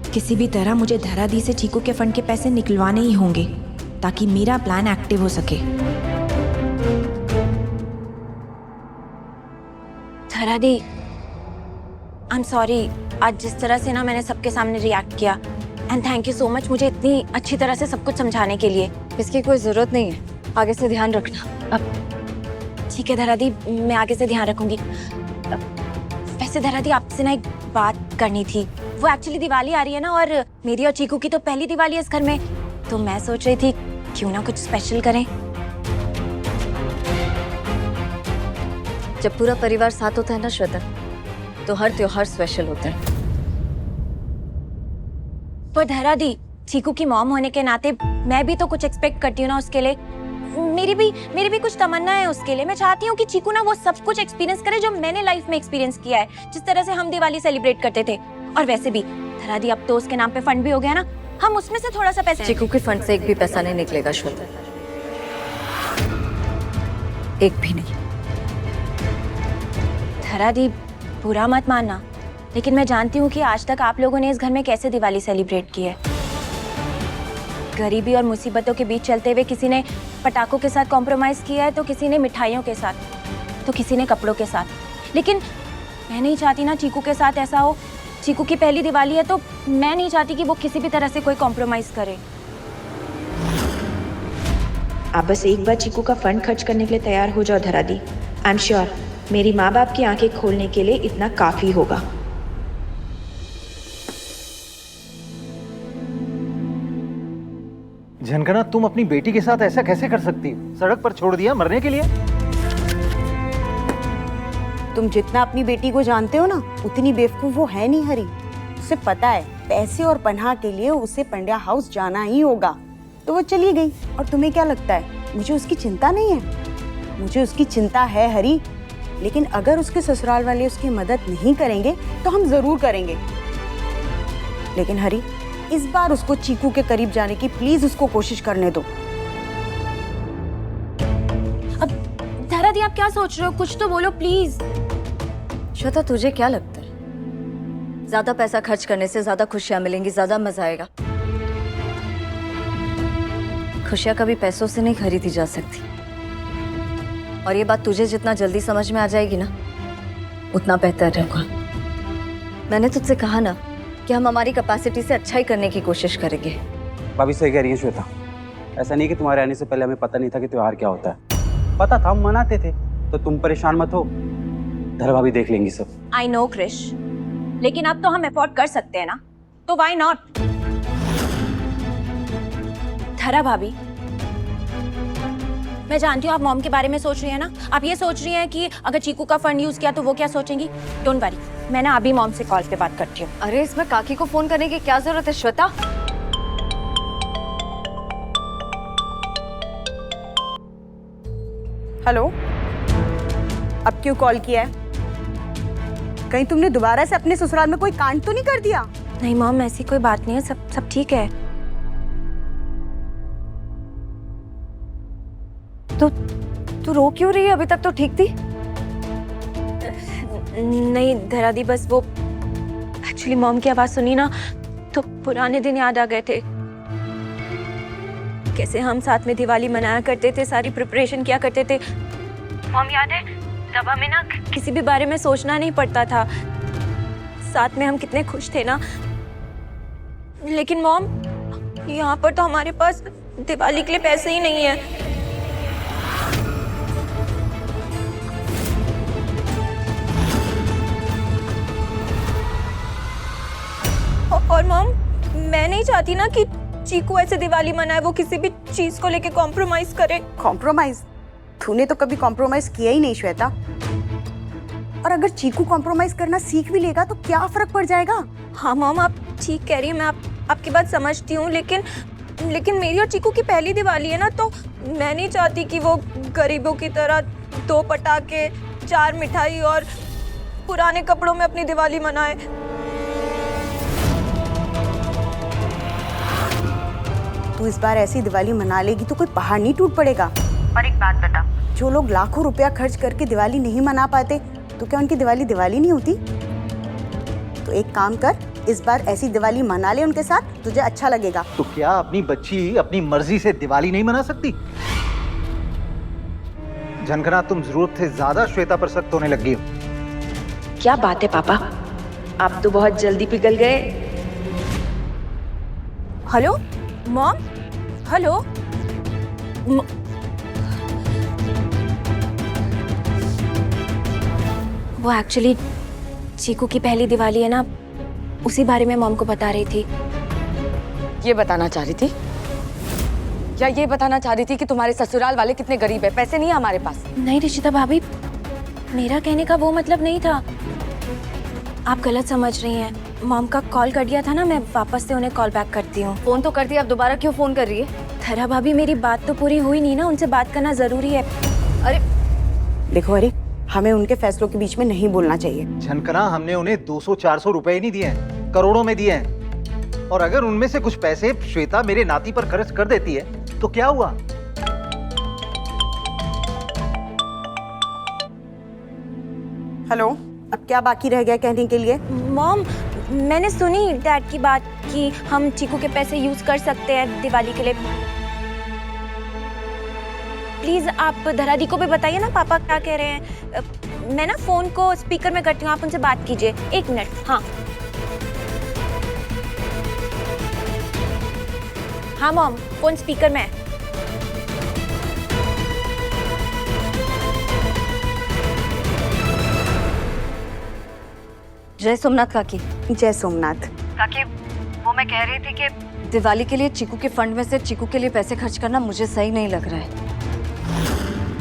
किसी भी तरह मुझे धरा दी से चीकू के फंड के पैसे निकलवाने ही होंगे ताकि मेरा प्लान एक्टिव हो सके। धरा दी, आई एम सॉरी, आज जिस तरह से ना मैंने सबके सामने रिएक्ट किया, and thank you so much मुझे इतनी अच्छी तरह से सब कुछ समझाने के लिए। इसकी कोई जरूरत नहीं है, आगे से ध्यान रखना। अब ठीक है धरा दी, मैं आगे से ध्यान रखूंगी। वैसे धरा दी, आपसे ना एक बात करनी थी। वो एक्चुअली दिवाली आ रही है ना, और मेरी और चीकू की तो पहली दिवाली है इस घर में, तो मैं सोच रही थी क्यों ना कुछ स्पेशल करें। जब पूरा परिवार साथ होता है ना श्वेता, तो हर त्योहार स्पेशल होता है। पर धरा दी, चीकू की मॉम होने के नाते मैं भी तो कुछ एक्सपेक्ट करती हूँ ना उसके लिए। मेरी भी कुछ तमन्ना है उसके लिए। मैं चाहती हूँ कि चीकू ना वो सब कुछ एक्सपीरियंस करे जो मैंने लाइफ में एक्सपीरियंस किया है, जिस तरह से हम दिवाली सेलिब्रेट करते थे। और वैसे भी धरा दी, अब तो उसके नाम पे फंड भी हो गया ना, हम उसमें से थोड़ा सा पैसा। चीकू के फंड से एक भी पैसा नहीं निकलेगा श्वेता, एक भी नहीं। धरा दी, बुरा मत मानना, लेकिन मैं जानती हूँ कि आज तक आप लोगों ने इस घर में कैसे दिवाली सेलिब्रेट की है। गरीबी और मुसीबतों के बीच चलते हुए किसी ने पटाखों के साथ कॉम्प्रोमाइज किया है, तो किसी ने मिठाइयों के साथ, तो किसी ने कपड़ों के साथ। लेकिन मैं नहीं चाहती ना चीकू के साथ ऐसा हो। चीकू की पहली दिवाली है, तो मैं नहीं चाहती कि वो किसी भी तरह से कोई कॉम्प्रोमाइज करे। आप बस एक बार चीकू का फंड खर्च करने के लिए तैयार हो जाओ धरा दी। आई एम श्योर मेरी माँ बाप की आंखें खोलने के लिए इतना काफी होगा। झनकना, तुम अपनी बेटी के साथ ऐसा कैसे कर सकती हो? सड़क पर छोड़ दिया मरने के लिए? तुम जितना अपनी बेटी को जानते हो ना, उतनी बेवकूफ वो है नहीं हरी। उसे पता है पैसे और पनाह के लिए उसे पंड्या हाउस जाना ही होगा, तो वो चली गई। और तुम्हें क्या लगता है मुझे उसकी चिंता नहीं है? मुझे उसकी चिंता है हरी, लेकिन अगर उसके ससुराल वाले उसकी मदद नहीं करेंगे तो हम जरूर करेंगे। लेकिन हरी, इस बार उसको चीकू के करीब जाने की प्लीज उसको कोशिश करने दो। अब धरा दी, आप क्या सोच रहे हो? कुछ तो बोलो प्लीज। श्वेता, तुझे क्या लगता है ज्यादा पैसा खर्च करने से ज्यादा खुशियां मिलेंगी, ज्यादा मजा आएगा? खुशियां कभी पैसों से नहीं खरीदी जा सकती, और ये बात तुझे जितना जल्दी समझ में आ जाएगी ना, उतना बेहतर होगा। मैंने तुझसे कहा ना कि हम हमारी कैपेसिटी से अच्छा ही करने की कोशिश करेंगे। भाभी सही कह रही है श्वेता, ऐसा नहीं कि तुम्हारे आने से पहले हमें पता नहीं था कि त्योहार क्या होता है। पता था, हम मनाते थे, तो तुम परेशान मत हो, धरा भाभी देख लेंगी सब। आई नो क्रिश, लेकिन अब तो हम अफोर्ड कर सकते हैं ना, तो व्हाई नॉट? धरा भाभी, मैं जानती हूँ आप मॉम के बारे में सोच रही हैं ना। आप ये सोच रही हैं कि अगर चीकू का फंड यूज किया तो वो क्या सोचेंगी। डोंट वरी, मैं ना अभी मॉम से कॉल पे बात करती हूँ। अरे इसमें काकी को फोन करने की क्या जरूरत है श्वेता? हेलो, अब क्यों कॉल किया है? कहीं तुमने दोबारा से अपने ससुराल में कोई कांड तो नहीं कर दिया? नहीं मॉम, ऐसी कोई बात नहीं है, सब ठीक है। तो तू रो क्यों रही है? अभी तक तो ठीक थी। नहीं धरा दी, बस वो एक्चुअली मॉम की आवाज सुनी ना, तो पुराने दिन याद आ गए थे। कैसे हम साथ में दिवाली मनाया करते थे, सारी प्रिपरेशन किया करते थे। मॉम याद है तब हमें ना किसी भी बारे में सोचना नहीं पड़ता था, साथ में हम कितने खुश थे ना। लेकिन मॉम, यहाँ पर तो हमारे पास दिवाली के लिए पैसे ही नहीं है। और मॉम, मैं नहीं चाहती ना कि चीकू ऐसे दिवाली मनाए, वो किसी भी चीज को लेके कॉम्प्रोमाइज करे। कॉम्प्रोमाइज? तूने तो कभी कॉम्प्रोमाइज किया ही नहीं श्वेता। और अगर चीकू कॉम्प्रोमाइज करना सीख भी लेगा तो क्या फर्क पड़ जाएगा? हाँ मॉम, आप ठीक कह रही हैं, मैं आपकी बात समझती हूँ, लेकिन मेरी और चीकू की पहली दिवाली है ना, तो मैं नहीं चाहती कि वो गरीबों की तरह 2 पटाखे, 4 मिठाई और पुराने कपड़ों में अपनी दिवाली मनाए। तू इस बार ऐसी दिवाली मना लेगी तो कोई पहाड़ नहीं टूट पड़ेगा। और एक बात बता, जो लोग लाखों रुपया खर्च करके दिवाली नहीं मना पाते, तो क्या उनकी दिवाली दिवाली नहीं होती? तो एक काम कर, इस बार ऐसी दिवाली मना ले उनके साथ, तुझे अच्छा लगेगा। तो क्या अपनी बच्ची अपनी मर्जी से दिवाली नहीं मना सकती? झनकना, तुम जरूरत से ज्यादा श्वेता पर सख्त होने लग गई हो। क्या बात है पापा, आप तो बहुत जल्दी पिघल गए। Hello mom, hello. वो एक्चुअली चीकू की पहली दिवाली है ना, उसी बारे में मॉम को बता रही थी। ये बताना चाह रही थी? या ये बताना चाह रही थी कि तुम्हारे ससुराल वाले कितने गरीब है, पैसे नहीं है हमारे पास? नहीं रिशिता भाभी, मेरा कहने का वो मतलब नहीं था, आप गलत समझ रही हैं। मॉम का कॉल कर दिया था ना, मैं वापस से उन्हें कॉल बैक करती हूँ। फोन तो कर दिया, अब दोबारा क्यों फोन कर रही है? धरा भाभी, मेरी बात तो पूरी हुई नहीं ना, उनसे बात करना जरूरी है। अरे देखो अरे, हमें उनके फैसलों के बीच में नहीं बोलना चाहिए। झनकना, हमने उन्हें 200-400 रुपए ही नहीं दिए हैं, करोड़ों में दिए हैं। और अगर उनमें से कुछ पैसे श्वेता मेरे नाती पर खर्च कर देती है तो क्या हुआ? हेलो, अब क्या बाकी रह गया कहने के लिए? मॉम, मैंने सुनी डैड की बात कि हम चीकू के पैसे यूज कर सकते हैं दिवाली के लिए। प्लीज आप धरादी को भी बताइए ना पापा क्या कह रहे हैं। मैं ना फोन को स्पीकर में करती हूँ, आप उनसे बात कीजिए। 1 मिनट। हाँ हाँ मॉम, फोन स्पीकर में है। जय सोमनाथ काकी। जय सोमनाथ। काकी, वो मैं कह रही थी कि दिवाली के लिए चीकू के फंड में से चीकू के लिए पैसे खर्च करना मुझे सही नहीं लग रहा है।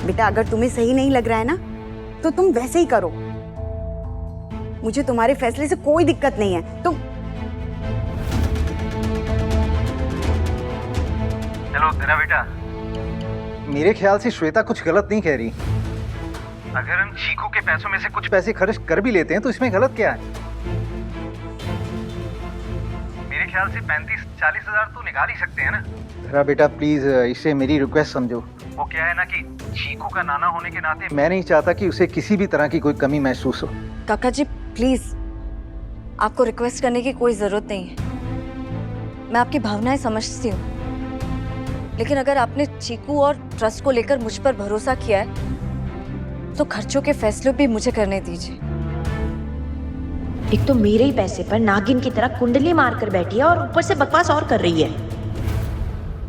बेटा, अगर तुम्हें सही नहीं लग रहा है ना, तो तुम वैसे ही करो। मुझे तुम्हारे फैसले से कोई दिक्कत नहीं है। तुम हेलो तेरा बेटा, मेरे ख्याल से श्वेता कुछ गलत नहीं कह रही। अगर हम चीकू के पैसों में से कुछ पैसे खर्च कर भी लेते हैं तो इसमें गलत क्या है? मेरे ख्याल से 35-40 हजार तो निकाल ही सकते हैं ना। तेरा बेटा प्लीज इसे मेरी रिक्वेस्ट समझो। वो क्या है ना कि चीकू का नाना होने के नाते मैं नहीं चाहता कि उसे किसी भी तरह की कोई कमी महसूस हो। काका जी प्लीज, आपको रिक्वेस्ट करने की कोई जरूरत नहीं है। मैं आपकी भावनाएं समझती हूँ, लेकिन अगर आपने चीकू और ट्रस्ट को लेकर मुझ पर भरोसा किया है तो खर्चों के फैसले भी मुझे करने दीजिए। एक तो मेरे ही पैसे पर नागिन की तरह कुंडली मार कर बैठी है और ऊपर से बकवास और कर रही है।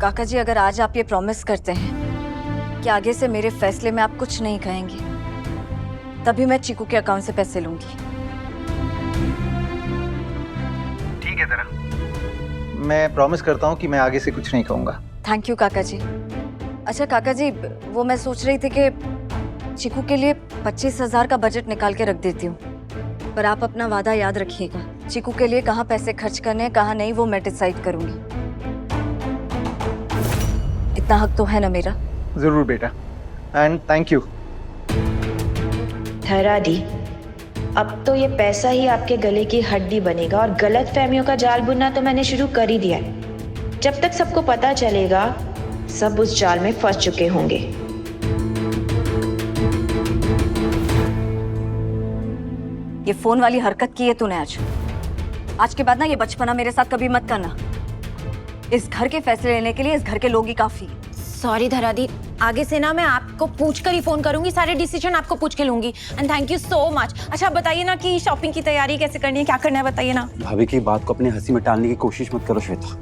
काका जी, अगर आज आप ये प्रॉमिस करते हैं कि आगे से मेरे फैसले में आप कुछ नहीं कहेंगे, तभी मैं चीकू के अकाउंट से पैसे लूंगी। ठीक है तेरा, मैं प्रॉमिस करता हूँ कि मैं आगे से कुछ नहीं कहूँगा। थैंक यू काका जी। अच्छा काका जी, वो मैं सोच रही थी कि चीकू के लिए 25,000 का बजट निकाल के रख देती हूँ, पर आप अपना वादा याद रखिएगा। चीकू के लिए कहाँ पैसे खर्च करने हैं कहाँ नहीं, वो मैं डिसाइड करूंगी। इतना हक तो है ना मेरा? जरूर बेटा, एंड थैंक यू। धरा दी, अब तो ये पैसा ही आपके गले की हड्डी बनेगा और गलत फहमियों का जाल बुनना तो मैंने शुरू कर ही दिया है। जब तक सबको पता चलेगा, सब उस जाल में फंस चुके होंगे। ये फोन वाली हरकत की है तूने आज के बाद ना ये बचपना मेरे साथ कभी मत करना। इस घर के फैसले लेने के लिए इस घर के लोग ही काफी। सॉरी धरा दी, आगे से ना मैं आपको पूछ कर ही फोन करूंगी, सारे डिसीजन आपको पूछ के लूंगी। And thank you so much. अच्छा बताइए ना कि शॉपिंग की तैयारी कैसे करनी है, क्या करना है, बताइए ना। भाभी की बात को अपने हंसी में टालने की कोशिश मत करो श्वेता।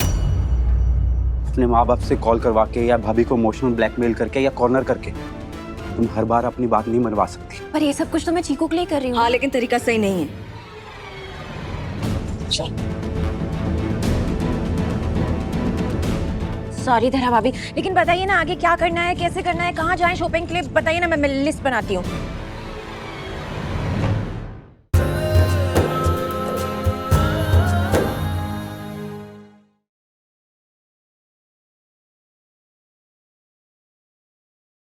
अपने माँ बाप से कॉल करवा के या भाभी को इमोशनल ब्लैकमेल करके या कॉर्नर करके तुम हर बार अपनी बात नहीं मनवा सकती। पर ये सब कुछ तो मैं चीकू के लिए कर रही हूँ। हाँ, लेकिन तरीका सही नहीं है। सॉरी धरा भाभी, लेकिन बताइए ना आगे क्या करना है, कैसे करना है, कहाँ जाएं शॉपिंग के लिए, बताइए ना, मैं लिस्ट बनाती हूँ।